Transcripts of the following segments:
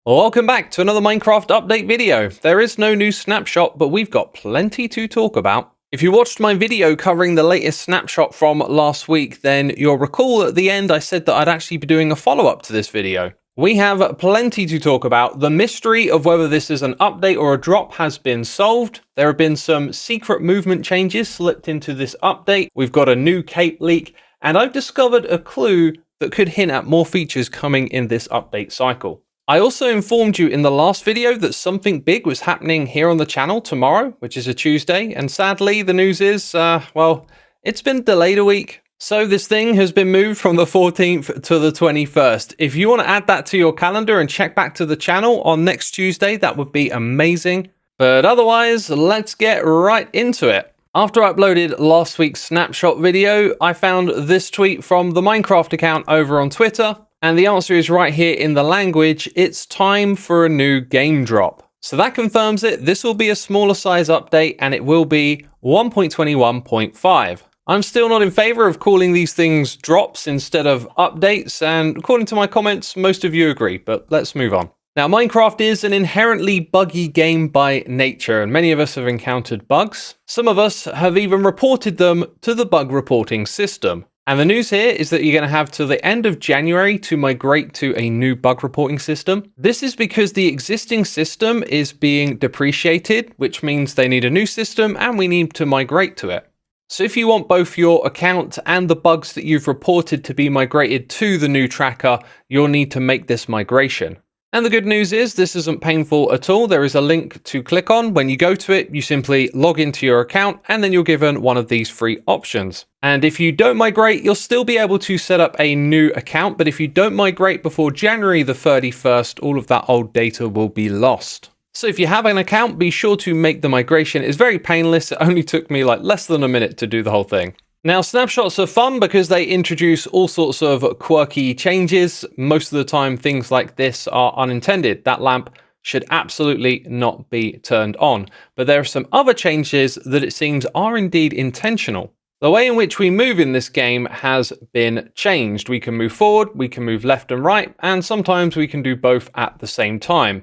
Welcome back to another Minecraft update video. There is no new snapshot, but we've got plenty to talk about. If you watched my video covering the latest snapshot from last week, then you'll recall at the end I said that I'd actually be doing a follow-up to this video. We have plenty to talk about. The mystery of whether this is an update or a drop has been solved. There have been some secret movement changes slipped into this update. We've got a new cape leak, and I've discovered a clue that could hint at more features coming in this update cycle. I also informed you in the last video that something big was happening here on the channel tomorrow, which is a Tuesday, and sadly the news is, well, it's been delayed a week. So this thing has been moved from the 14th to the 21st. If you want to add that to your calendar and check back to the channel on next Tuesday, that would be amazing. But otherwise, let's get right into it. After I uploaded last week's snapshot video, I found this tweet from the Minecraft account over on Twitter. And the answer is right here in the language. It's time for a new game drop. So that confirms it. This will be a smaller size update and it will be 1.21.5. I'm still not in favor of calling these things drops instead of updates. And according to my comments, most of you agree, but let's move on. Now, Minecraft is an inherently buggy game by nature, and many of us have encountered bugs. Some of us have even reported them to the bug reporting system. And the news here is that you're going to have till the end of January to migrate to a new bug reporting system. This is because the existing system is being depreciated, which means they need a new system and we need to migrate to it. So if you want both your account and the bugs that you've reported to be migrated to the new tracker, you'll need to make this migration. And the good news is this isn't painful at all. There is a link to click on. When you go to it, you simply log into your account and then you're given one of these free options. And if you don't migrate, you'll still be able to set up a new account. But if you don't migrate before January the 31st, all of that old data will be lost. So if you have an account, be sure to make the migration. It's very painless. It only took me like less than a minute to do the whole thing. Now, snapshots are fun because they introduce all sorts of quirky changes. Most of the time, things like this are unintended. That lamp should absolutely not be turned on. But there are some other changes that it seems are indeed intentional. The way in which we move in this game has been changed. We can move forward, we can move left and right, and sometimes we can do both at the same time.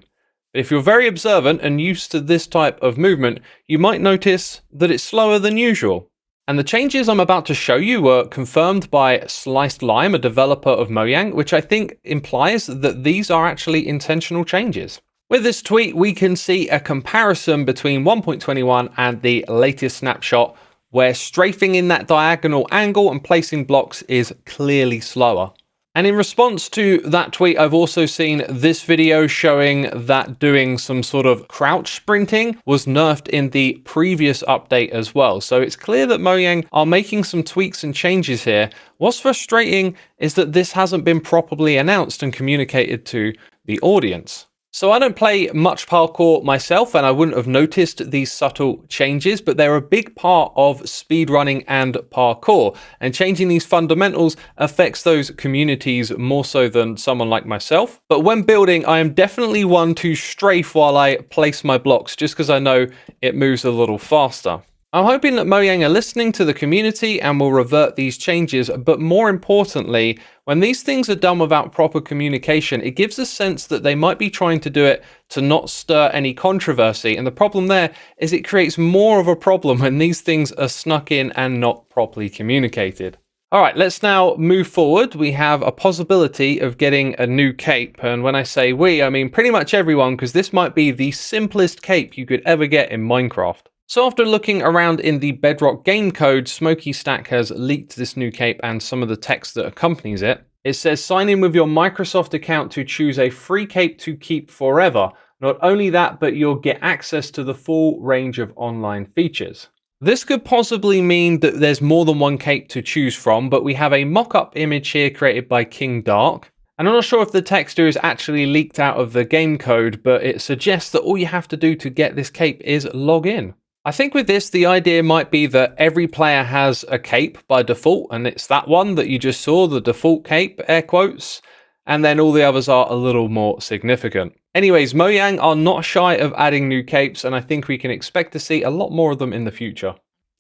But if you're very observant and used to this type of movement, you might notice that it's slower than usual. And the changes I'm about to show you were confirmed by Sliced Lime, a developer of Mojang, which I think implies that these are actually intentional changes. With this tweet, we can see a comparison between 1.21 and the latest snapshot, where strafing in that diagonal angle and placing blocks is clearly slower. And in response to that tweet, I've also seen this video showing that doing some sort of crouch sprinting was nerfed in the previous update as well. So it's clear that Mojang are making some tweaks and changes here. What's frustrating is that this hasn't been properly announced and communicated to the audience. So I don't play much parkour myself, and I wouldn't have noticed these subtle changes, but they're a big part of speedrunning and parkour, and changing these fundamentals affects those communities more so than someone like myself. But when building, I am definitely one to strafe while I place my blocks, just because I know it moves a little faster. I'm hoping that Mojang are listening to the community and will revert these changes, but more importantly, when these things are done without proper communication, it gives a sense that they might be trying to do it to not stir any controversy, and the problem there is it creates more of a problem when these things are snuck in and not properly communicated. Alright, let's now move forward. We have a possibility of getting a new cape, and when I say we, I mean pretty much everyone, because this might be the simplest cape you could ever get in Minecraft. So after looking around in the Bedrock game code, Smokey Stack has leaked this new cape and some of the text that accompanies it. It says, sign in with your Microsoft account to choose a free cape to keep forever. Not only that, but you'll get access to the full range of online features. This could possibly mean that there's more than one cape to choose from, but we have a mock-up image here created by King Dark. And I'm not sure if the texture is actually leaked out of the game code, but it suggests that all you have to do to get this cape is log in. I think with this, the idea might be that every player has a cape by default, and it's that one that you just saw, the default cape, air quotes, and then all the others are a little more significant. Anyways, Mojang are not shy of adding new capes, and I think we can expect to see a lot more of them in the future.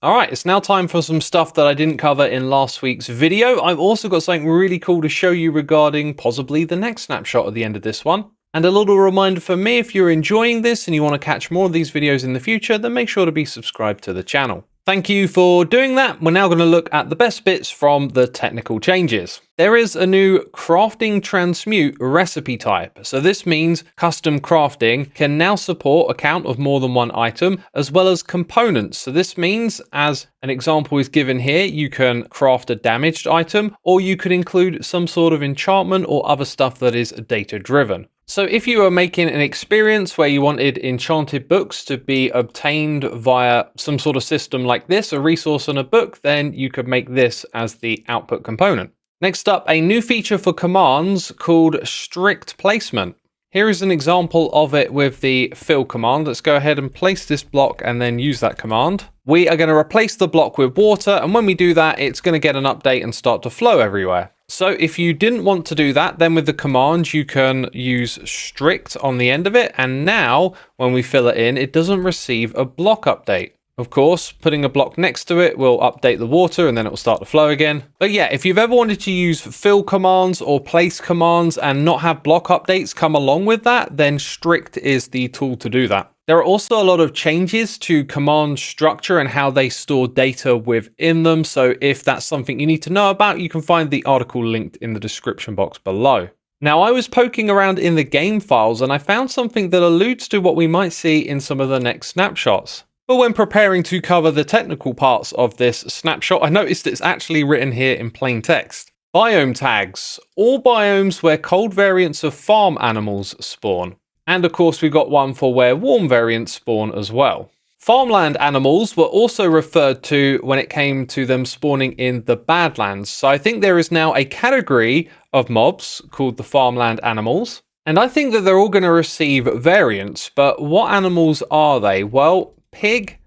Alright, it's now time for some stuff that I didn't cover in last week's video. I've also got something really cool to show you regarding possibly the next snapshot at the end of this one. And a little reminder for me, if you're enjoying this and you want to catch more of these videos in the future, then make sure to be subscribed to the channel. Thank you for doing that. We're now going to look at the best bits from the technical changes. There is a new crafting transmute recipe type. So this means custom crafting can now support a count of more than one item as well as components. So this means, as an example is given here, you can craft a damaged item, or you could include some sort of enchantment or other stuff that is data driven. So if you are making an experience where you wanted enchanted books to be obtained via some sort of system like this, a resource and a book, then you could make this as the output component. Next up, a new feature for commands called strict placement. Here is an example of it with the fill command. Let's go ahead and place this block and then use that command. We are going to replace the block with water, and when we do that, it's going to get an update and start to flow everywhere. So if you didn't want to do that, then with the command, you can use strict on the end of it. And now when we fill it in, it doesn't receive a block update. Of course, putting a block next to it will update the water and then it will start to flow again. But yeah, if you've ever wanted to use fill commands or place commands and not have block updates come along with that, then strict is the tool to do that. There are also a lot of changes to command structure and how they store data within them. So if that's something you need to know about, you can find the article linked in the description box below. Now, I was poking around in the game files and I found something that alludes to what we might see in some of the next snapshots. But when preparing to cover the technical parts of this snapshot, I noticed it's actually written here in plain text. Biome tags. All biomes where cold variants of farm animals spawn. And of course, we got one for where warm variants spawn as well. Farmland animals were also referred to when it came to them spawning in the Badlands. So I think there is now a category of mobs called the farmland animals. And I think that they're all going to receive variants. But what animals are they? Well, pig,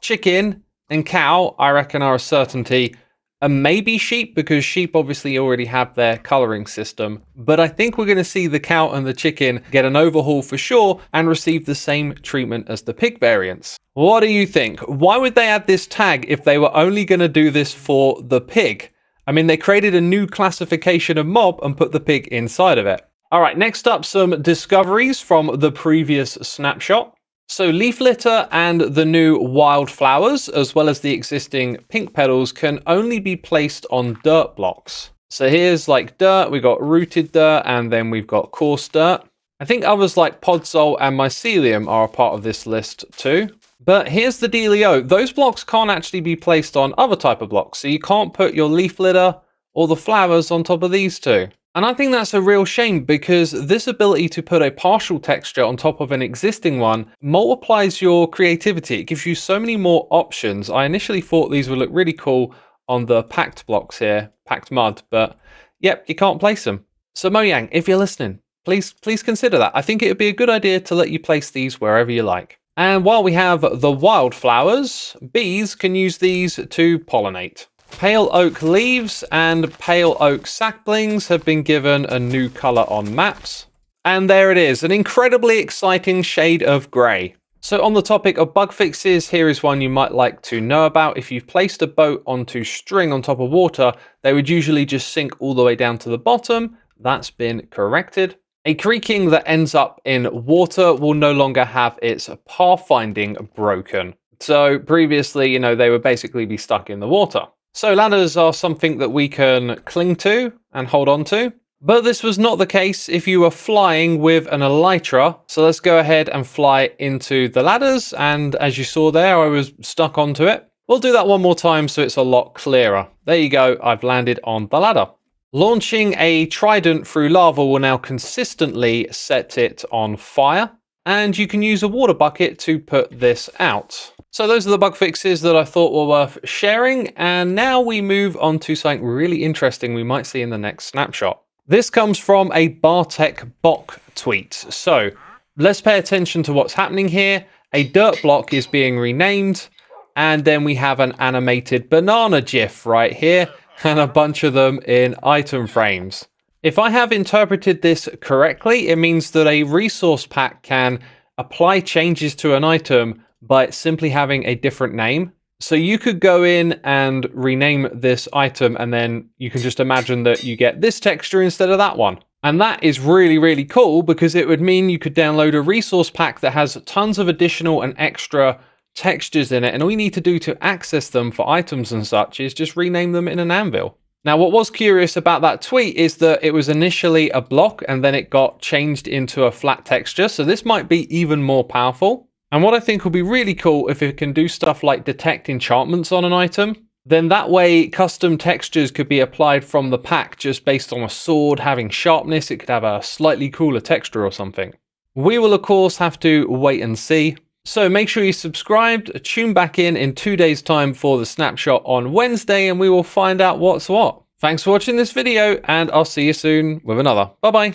chicken, and cow, I reckon, are a certainty. And maybe sheep, because sheep obviously already have their coloring system. But I think we're going to see the cow and the chicken get an overhaul for sure and receive the same treatment as the pig variants. What do you think? Why would they add this tag if they were only going to do this for the pig? I mean, they created a new classification of mob and put the pig inside of it. All right, next up, some discoveries from the previous snapshot. So leaf litter and the new wildflowers, as well as the existing pink petals, can only be placed on dirt blocks. So here's like dirt, we've got rooted dirt, and then we've got coarse dirt. I think others like podzol and mycelium are a part of this list too. But here's the dealio, those blocks can't actually be placed on other type of blocks. So you can't put your leaf litter or the flowers on top of these two. And I think that's a real shame, because this ability to put a partial texture on top of an existing one multiplies your creativity. It gives you so many more options. I initially thought these would look really cool on the packed blocks here, packed mud, but yep, you can't place them. So Mojang, if you're listening, please consider that. I think it would be a good idea to let you place these wherever you like. And while we have the wildflowers, bees can use these to pollinate. Pale oak leaves and pale oak saplings have been given a new color on maps. And there it is, an incredibly exciting shade of gray. So on the topic of bug fixes, here is one you might like to know about. If you've placed a boat onto string on top of water, they would usually just sink all the way down to the bottom. That's been corrected. A creaking that ends up in water will no longer have its pathfinding broken. So previously, they would basically be stuck in the water. So ladders are something that we can cling to and hold on to. But this was not the case if you were flying with an elytra. So let's go ahead and fly into the ladders. And as you saw there, I was stuck onto it. We'll do that one more time so it's a lot clearer. There you go, I've landed on the ladder. Launching a trident through lava will now consistently set it on fire. And you can use a water bucket to put this out. So those are the bug fixes that I thought were worth sharing. And now we move on to something really interesting we might see in the next snapshot. This comes from a Bartek Bok tweet. So let's pay attention to what's happening here. A dirt block is being renamed. And then we have an animated banana GIF right here. And a bunch of them in item frames. If I have interpreted this correctly, it means that a resource pack can apply changes to an item by simply having a different name. So you could go in and rename this item, and then you can just imagine that you get this texture instead of that one. And that is really, really cool because it would mean you could download a resource pack that has tons of additional and extra textures in it. And all you need to do to access them for items and such is just rename them in an anvil. Now, what was curious about that tweet is that it was initially a block and then it got changed into a flat texture. So this might be even more powerful. And what I think will be really cool if it can do stuff like detect enchantments on an item, then that way custom textures could be applied from the pack just based on a sword having sharpness. It could have a slightly cooler texture or something. We will of course have to wait and see. So make sure you subscribed, tune back in 2 days time for the snapshot on Wednesday, and we will find out what's what. Thanks for watching this video, and I'll see you soon with another. Bye bye.